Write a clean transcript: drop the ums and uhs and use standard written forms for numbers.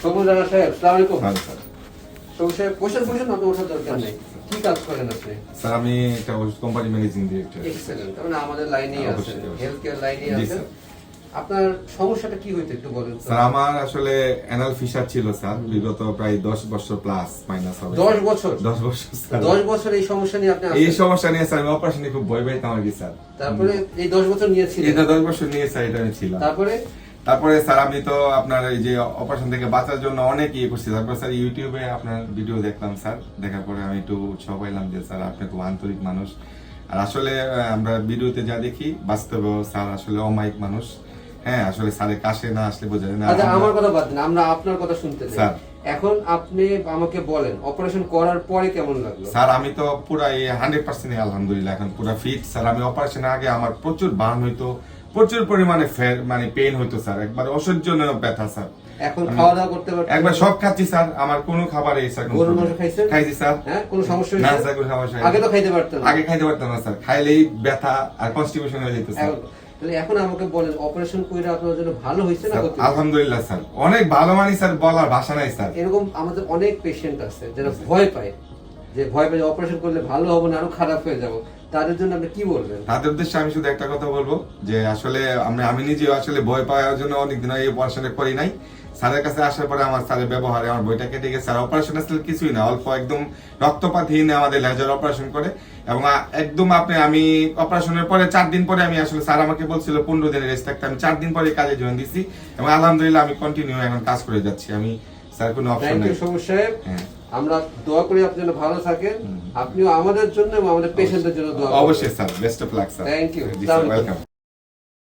সবুজ রানা সাহেব, আসসালামু আলাইকুম। ভালো স্যার। সবুজ সাহেব, বসেন বসেন, আপনি ওঠার দরকার নেই। কি কাজ করেন আপনি? স্যার আমি একটা ওষুধ কোম্পানি ম্যানেজিং ডিরেক্টর। এক্সেলেন্ট, তার মানে আমাদের লাইনেই আছেন, অবশ্যই, অবশ্যই। হেলথ কেয়ার লাইনেই জি, আছেন। স্যার। আপনার সমস্যাটা কি হইতো একটু বলেন তো। স্যার আমার আসলে অ্যানাল ফিশার ছিল স্যার, বিগত প্রায় 10 বছর প্লাস মাইনাস হবে। 10 বছর? 10 বছর স্যার। 10 বছর এই সমস্যা নিয়ে আপনি এই আছেন? সমস্যা নিয়ে স্যার আমি অপারেশনে খুব ভয় পাইতাম আর কি স্যার। তারপরে এই 10 বছর নিয়েছিলেন? এটা 10 বছর নিয়ে স্যার এটা আমি ছিলাম। তারপরে স্যার আমি তো আপনার এই যে অপারেশন থেকে বাঁচার জন্য অনেক ইয়ে করছি। তারপর স্যার ইউটিউবে আপনার ভিডিও দেখলাম স্যার, দেখার পরে আমি একটু উৎসাহ পাইলাম যে স্যার আপনি খুব আন্তরিক মানুষ। আর আসলে আমরা ভিডিওতে যা দেখি বাস্তবেও স্যার আসলে অমায়িক মানুষ। হ্যাঁ আসলে স্যারের কাছে না আসলে বোঝা যায় না। আচ্ছা আমার কথা বাদ দিন, আমরা আপনার কথা শুনতে চাই। স্যার। এখন আপনি আমাকে বলেন অপারেশন করার পরে কেমন লাগলো? স্যার আমি তো পুরো 100% আলহামদুলিল্লাহ এখন পুরো ফিট স্যার। আমি অপারেশনের আগে আমার প্রচুর বার্ন হইতো, প্রচুর পরিমাণে মানে পেইন হইতো স্যার, একবার অসহ্যজনক ব্যথা স্যার। এখন খাওয়া দাওয়া করতে পারছেন? একবার সব খাচ্ছি স্যার, আমার কোনো খাবারে স্যার গরুর মাংস খাইছেন? খাইছি স্যার। হ্যাঁ, কোনো সমস্যা না হয়েছে? স্যার কোনো সমস্যা হয়নি। আগে তো খাইতে পারতেন না? আগে খাইতে পারতাম না স্যার, খাইলেই ব্যথা আর কনস্টিপেশন হয়ে যেত স্যার। তাহলে এখন আমাকে বলেন অপারেশন কইরা আপনার জন্য ভালো হইছে না স্যার, ক্ষতি? আলহামদুলিল্লাহ স্যার অনেক ভালো মানি স্যার, বলার ভাষা নাই স্যার। এরকম আমাদের অনেক পেশেন্ট আছে যারা ভয় পায়, যে ভয় পায় অপারেশন করলে ভালো হবে না আরো খারাপ হয়ে যাব, তাদের জন্য আপনি কি বলবেন? তাদের উদ্দেশ্যে আমি শুধু একটা কথা বলবো যে আসলে আমি নিজেও আসলে ভয় পাওয়ার জন্য অনেকদিন এই অপারেশনটা করি নাই। স্যারের কাছে আসার পরে আমার স্যারের ব্যবহারে আমার বইটা কেটে গেছে। আর অপারেশন আসলে কিছুই না, অল্প একদম রক্তপাতহীন আমাদের লেজার অপারেশন করে। এবং একদম আমি অপারেশনের পরে 4 দিন পরে আমি আসলে স্যার আমাকে বলছিল 15 দিনের রেস্ট থাকতে, আমি 4 দিন পরে কাজে জয়েন দিছি এবং আলহামদুলিল্লাহ আমি কন্টিনিউ এখন কাজ করে যাচ্ছি। আমি স্যার কোনো অপশন থ্যাংক নাই। ইউ সবুজ সাহেব, হ্যাঁ। আমরা দোয়া করি আপনি যেন ভালো থাকেন। আপনিও আমাদের জন্য এবং আমাদের পেশেন্টদের জন্য দোয়া করবেন। অবশ্যই sir, best of luck sir. Thank you. G sir, welcome.